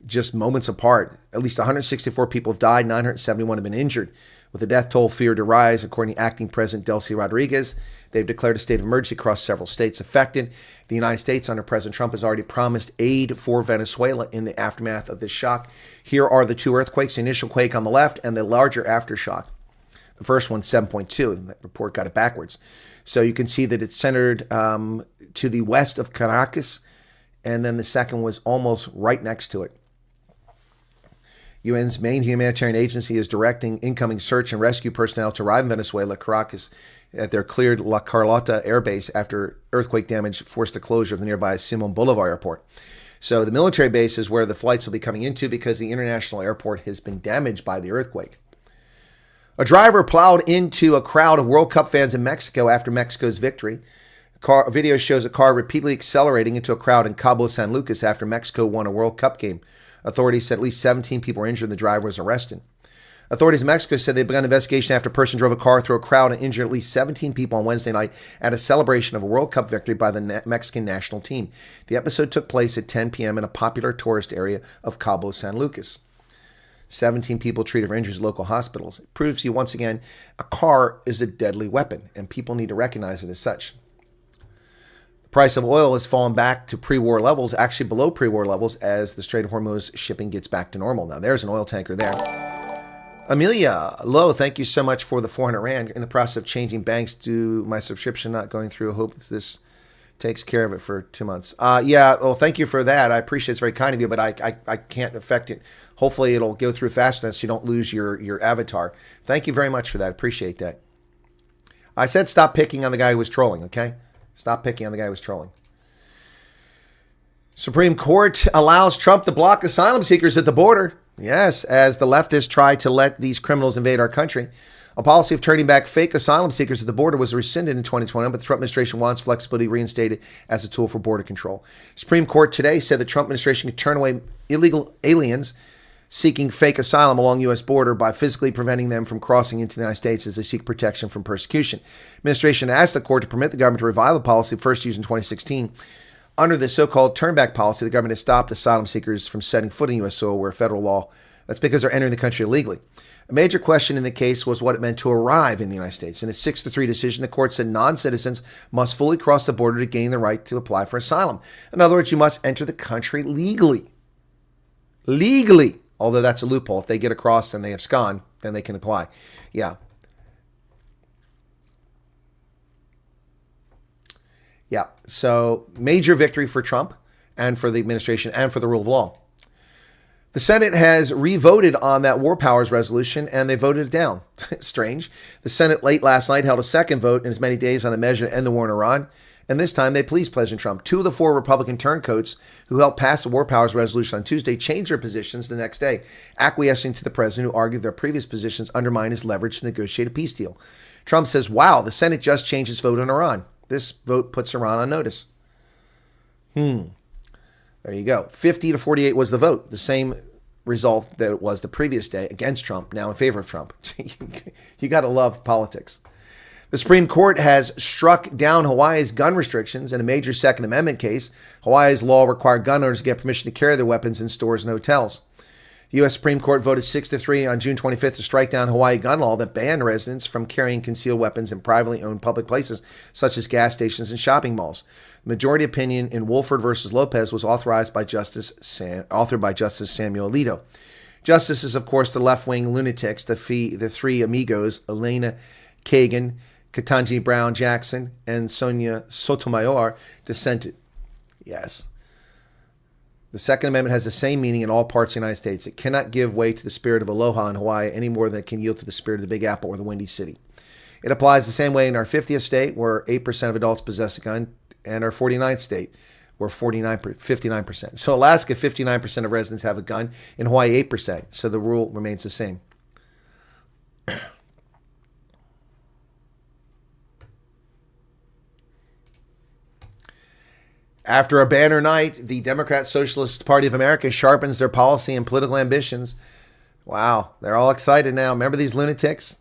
just moments apart. At least 164 people have died, 971 have been injured. With the death toll feared to rise, according to acting President Delcy Rodriguez, they've declared a state of emergency across several states affected. The United States, under President Trump, has already promised aid for Venezuela in the aftermath of this shock. Here are the two earthquakes, the initial quake on the left and the larger aftershock. The first one, 7.2, and that report got it backwards. So you can see that it's centered to the west of Caracas, and then the second was almost right next to it. UN's main humanitarian agency is directing incoming search and rescue personnel to arrive in Venezuela, Caracas, at their cleared La Carlota air base after earthquake damage forced the closure of the nearby Simon Bolivar airport. So the military base is where the flights will be coming into because the international airport has been damaged by the earthquake. A driver plowed into a crowd of World Cup fans in Mexico after Mexico's victory. A video shows a car repeatedly accelerating into a crowd in Cabo San Lucas after Mexico won a World Cup game. Authorities said at least 17 people were injured and the driver was arrested. Authorities in Mexico said they began an investigation after a person drove a car through a crowd and injured at least 17 people on Wednesday night at a celebration of a World Cup victory by the Mexican national team. The episode took place at 10 p.m. in a popular tourist area of Cabo San Lucas. 17 people treated for injuries at local hospitals. It proves to you once again, a car is a deadly weapon, and people need to recognize it as such. Price of oil has fallen back to pre-war levels, actually below pre-war levels, as the Strait of Hormuz shipping gets back to normal. Now, there's an oil tanker there. Amelia Lowe, thank you so much for the 400 Rand. In the process of changing banks due my subscription not going through. I hope this takes care of it for 2 months. Yeah, well, thank you for that. I appreciate it's very kind of you, but I can't affect it. Hopefully it'll go through fast enough so you don't lose your avatar. Thank you very much for that. Appreciate that. I said stop picking on the guy who was trolling, okay? Stop picking on the guy who was trolling. Supreme Court allows Trump to block asylum seekers at the border. Yes, as the leftists try to let these criminals invade our country. A policy of turning back fake asylum seekers at the border was rescinded in 2021, but the Trump administration wants flexibility reinstated as a tool for border control. Supreme Court today said the Trump administration could turn away illegal aliens seeking fake asylum along U.S. border by physically preventing them from crossing into the United States as they seek protection from persecution. Administration asked the court to permit the government to revive a policy first used in 2016. Under the so-called turnback policy, the government has stopped asylum seekers from setting foot in U.S. soil where federal law. That's because they're entering the country illegally. A major question in the case was what it meant to arrive in the United States. In a 6-3 decision, the court said non-citizens must fully cross the border to gain the right to apply for asylum. In other words, you must enter the country legally. Legally. Although that's a loophole. If they get across and they abscond, then they can apply. Yeah. Yeah. So major victory for Trump and for the administration and for the rule of law. The Senate has re-voted on that war powers resolution, and they voted it down. Strange. The Senate late last night held a second vote in as many days on a measure to end the war in Iran, and this time they pleased President Trump. 2 of the 4 Republican turncoats who helped pass the war powers resolution on Tuesday changed their positions the next day, acquiescing to the president who argued their previous positions undermined his leverage to negotiate a peace deal. Trump says, wow, the Senate just changed its vote on Iran. This vote puts Iran on notice. There you go. 50-48 was the vote. The same result that it was the previous day against Trump, now in favor of Trump. You got to love politics. The Supreme Court has struck down Hawaii's gun restrictions in a major Second Amendment case. Hawaii's law required gun owners to get permission to carry their weapons in stores and hotels. The U.S. Supreme Court voted 6-3 on June 25th to strike down Hawaii gun law that banned residents from carrying concealed weapons in privately owned public places, such as gas stations and shopping malls. The majority opinion in Wolford versus Lopez was authored by Justice Samuel Alito. Justices, of course, the left-wing lunatics, the three amigos, Elena Kagan, Ketanji Brown Jackson, and Sonia Sotomayor, dissented. Yes. The Second Amendment has the same meaning in all parts of the United States. It cannot give way to the spirit of aloha in Hawaii any more than it can yield to the spirit of the Big Apple or the Windy City. It applies the same way in our 50th state, where 8% of adults possess a gun, and our 49th state, where 59%. So Alaska, 59% of residents have a gun. In Hawaii, 8%. So the rule remains the same. After a banner night, the Democrat Socialist Party of America sharpens their policy and political ambitions. Wow, they're all excited now. Remember these lunatics?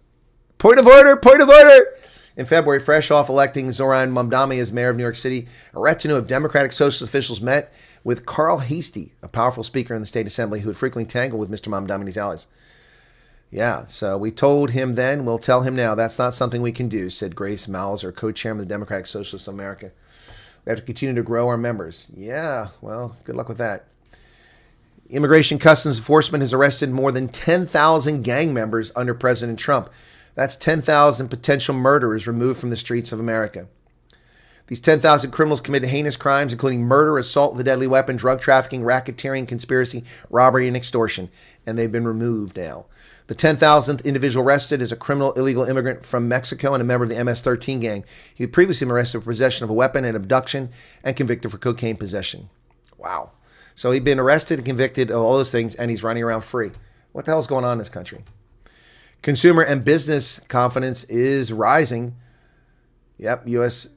Point of order, point of order. In February, fresh off electing Zoran Mamdani as mayor of New York City, a retinue of Democratic Socialist officials met with Carl Heastie, a powerful speaker in the state assembly who had frequently tangled with Mr. Mamdani and his allies. Yeah, so we told him then, we'll tell him now. That's not something we can do, said Grace Mauser, co-chairman of the Democratic Socialists of America. We have to continue to grow our members. Yeah, well, good luck with that. Immigration Customs Enforcement has arrested more than 10,000 gang members under President Trump. That's 10,000 potential murderers removed from the streets of America. These 10,000 criminals committed heinous crimes, including murder, assault with a deadly weapon, drug trafficking, racketeering, conspiracy, robbery, and extortion. And they've been removed now. The 10,000th individual arrested is a criminal illegal immigrant from Mexico and a member of the MS-13 gang. He had previously been arrested for possession of a weapon and abduction and convicted for cocaine possession. Wow. So he'd been arrested and convicted of all those things, and he's running around free. What the hell is going on in this country? Consumer and business confidence is rising. Yep, U.S.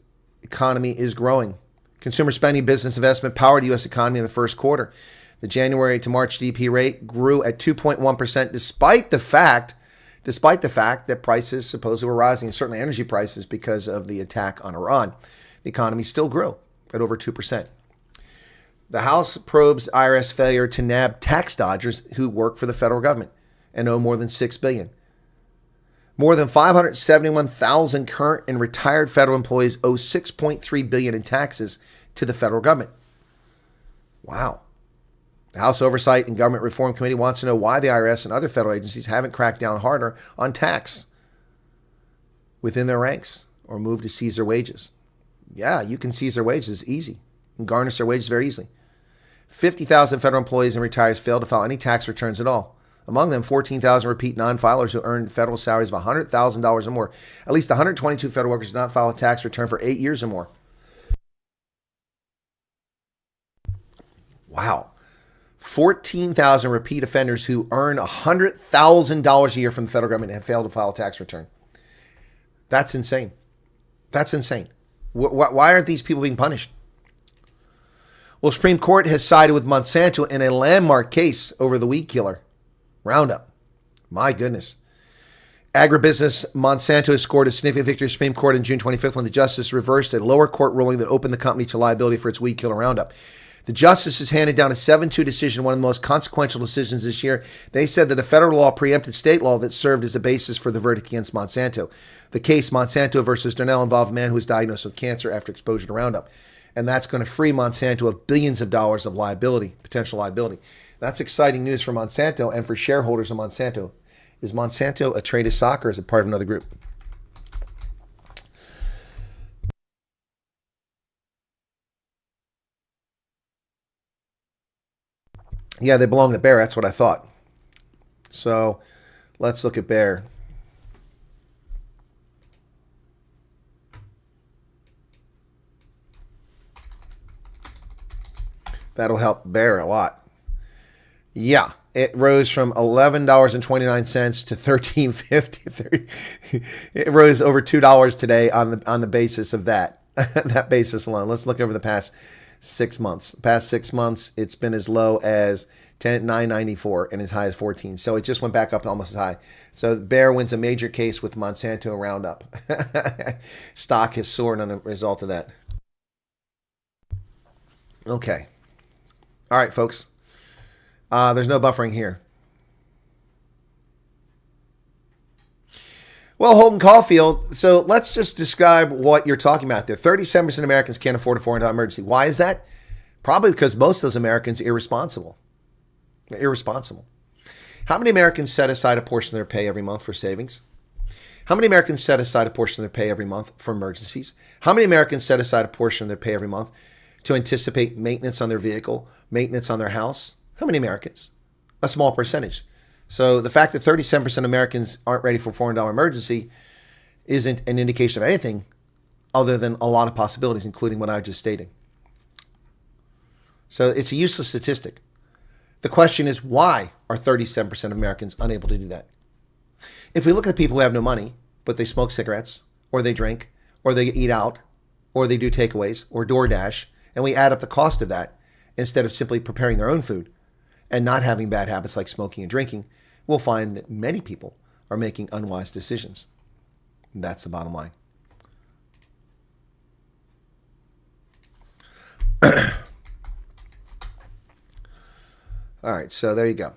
economy is growing. Consumer spending, business investment powered the U.S. economy in the first quarter. The January to March GDP rate grew at 2.1%, despite the fact that prices supposedly were rising, certainly energy prices, because of the attack on Iran. The economy still grew at over 2%. The House probes IRS failure to nab tax dodgers who work for the federal government and owe more than $6 billion. More than 571,000 current and retired federal employees owe $6.3 billion in taxes to the federal government. Wow. The House Oversight and Government Reform Committee wants to know why the IRS and other federal agencies haven't cracked down harder on tax within their ranks or moved to seize their wages. Yeah, you can seize their wages easy. You can garnish their wages very easily. 50,000 federal employees and retirees failed to file any tax returns at all. Among them, 14,000 repeat non-filers who earned federal salaries of $100,000 or more. At least 122 federal workers did not file a tax return for 8 years or more. Wow. 14,000 repeat offenders who earn $100,000 a year from the federal government have failed to file a tax return. That's insane. That's insane. Why aren't these people being punished? Well, Supreme Court has sided with Monsanto in a landmark case over the weed killer, Roundup. My goodness. Agribusiness Monsanto has scored a significant victory at the Supreme Court on June 25th when the justice reversed a lower court ruling that opened the company to liability for its weed killer Roundup. The justices handed down a 7-2 decision, one of the most consequential decisions this year. They said that a federal law preempted state law that served as a basis for the verdict against Monsanto. The case, Monsanto versus Darnell, involved a man who was diagnosed with cancer after exposure to Roundup. And that's going to free Monsanto of billions of dollars of liability, potential liability. That's exciting news for Monsanto and for shareholders of Monsanto. Is Monsanto a trade of stock or is it part of another group? Yeah, they belong to Bayer. That's what I thought. So let's look at Bayer. That'll help Bayer a lot. Yeah, it rose from $11.29 to $13.50. It rose over $2 today on the basis of that that basis alone. Let's look over the past 6 months. The past 6 months, it's been as low as $9.94 and as high as 14. So it just went back up almost as high. So Bayer wins a major case with Monsanto Roundup. Stock has soared on a result of that. Okay. All right, folks. There's no buffering here. Well, Holden Caulfield, so let's just describe what you're talking about there. 37% of Americans can't afford a $400 emergency. Why is that? Probably because most of those Americans are irresponsible. They're irresponsible. How many Americans set aside a portion of their pay every month for savings? How many Americans set aside a portion of their pay every month for emergencies? How many Americans set aside a portion of their pay every month to anticipate maintenance on their vehicle, maintenance on their house? How many Americans? A small percentage. So the fact that 37% of Americans aren't ready for a $400 emergency isn't an indication of anything other than a lot of possibilities, including what I just stated. So it's a useless statistic. The question is, why are 37% of Americans unable to do that? If we look at people who have no money, but they smoke cigarettes, or they drink, or they eat out, or they do takeaways, or DoorDash, and we add up the cost of that, instead of simply preparing their own food and not having bad habits like smoking and drinking, we'll find that many people are making unwise decisions. That's the bottom line. All right, so there you go.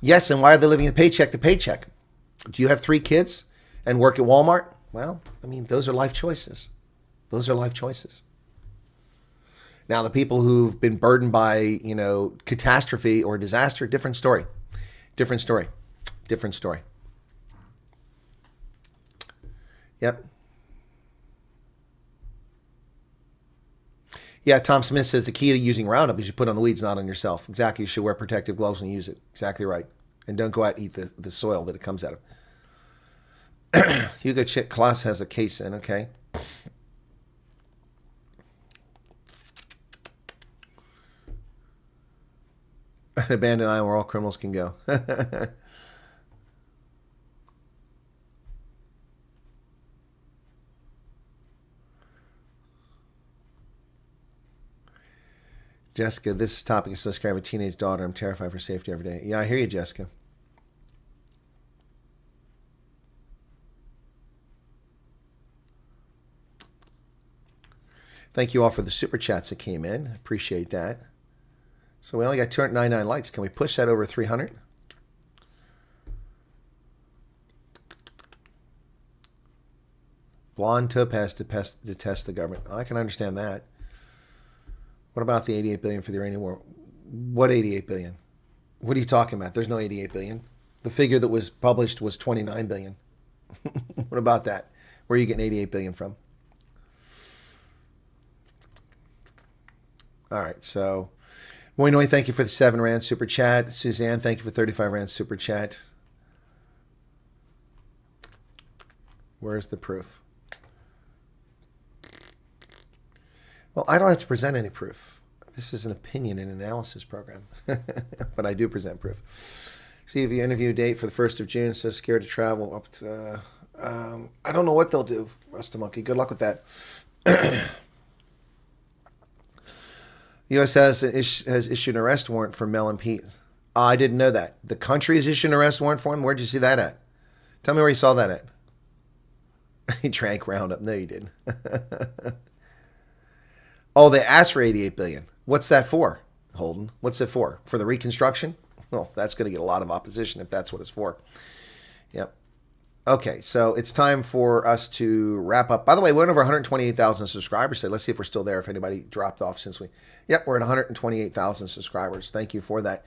Yes, and why are they living paycheck to paycheck? Do you have 3 kids and work at Walmart? Well, I mean, those are life choices. Those are life choices. Now, the people who've been burdened by, catastrophe or disaster, different story. Different story. Different story. Yep. Yeah, Tom Smith says the key to using Roundup is you put it on the weeds, not on yourself. Exactly. You should wear protective gloves when you use it. Exactly right. And don't go out and eat the soil that it comes out of. Hugo Chick Klaus has a case in, okay. An abandoned island where all criminals can go. Jessica, this topic is so scary. I have a teenage daughter. I'm terrified for safety every day. Yeah, I hear you, Jessica. Thank you all for the super chats that came in. Appreciate that. So we only got 299 likes. Can we push that over 300? Blonde topaz to test the government. I can understand that. What about the 88 billion for the Iranian war? What 88 billion? What are you talking about? There's no 88 billion. The figure that was published was 29 billion. What about that? Where are you getting 88 billion from? All right, so Moinoi, thank you for the 7 Rand super chat. Suzanne, thank you for 35 Rand super chat. Where's the proof? Well, I don't have to present any proof. This is an opinion and analysis program, but I do present proof. See if you interview a date for the 1st of June, so scared to travel up to, I don't know what they'll do, Rasta Monkey. Good luck with that. The U.S. has issued an arrest warrant for Mel and Pete. I didn't know that. The country has issued an arrest warrant for him? Where'd you see that at? Tell me where you saw that at. He drank Roundup. No, you didn't. Oh, they asked for 88 billion. What's that for, Holden? What's it for? For the reconstruction? Well, that's going to get a lot of opposition if that's what it's for. Yep. Okay, so it's time for us to wrap up. By the way, we went over 128,000 subscribers. So let's see if we're still there, if anybody dropped off since we... Yep, we're at 128,000 subscribers. Thank you for that.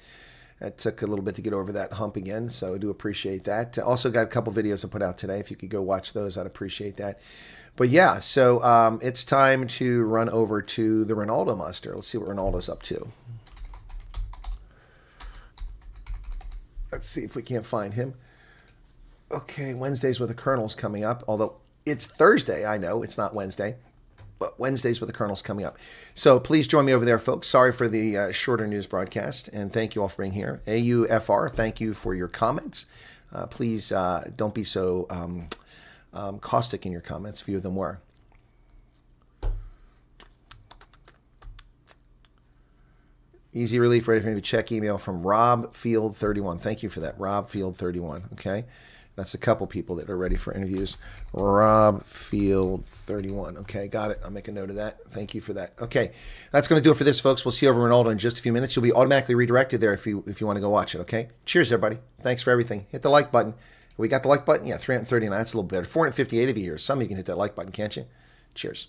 It took a little bit to get over that hump again, so I do appreciate that. Also got a couple videos I put out today. If you could go watch those, I'd appreciate that. But yeah, so it's time to run over to the Ronaldo muster. Let's see what Ronaldo's up to. Let's see if we can't find him. Okay, Wednesdays with the Colonel's coming up. Although it's Thursday, I know it's not Wednesday, but Wednesdays with the Colonel's coming up. So please join me over there, folks. Sorry for the shorter news broadcast, and thank you all for being here. AUFR, thank you for your comments. Please don't be so caustic in your comments. Few of them were. Easy relief, ready for me to check email from RobField31. Thank you for that, RobField31. Okay, that's a couple people that are ready for interviews. RobField31. Okay, got it. I'll make a note of that. Thank you for that. Okay, that's going to do it for this, folks. We'll see you over Ronaldo in just a few minutes. You'll be automatically redirected there if you want to go watch it. Okay. Cheers, everybody. Thanks for everything. Hit the like button. We got the like button. Yeah, 339. That's a little better. 458 of you here. Some of you can hit that like button, can't you? Cheers.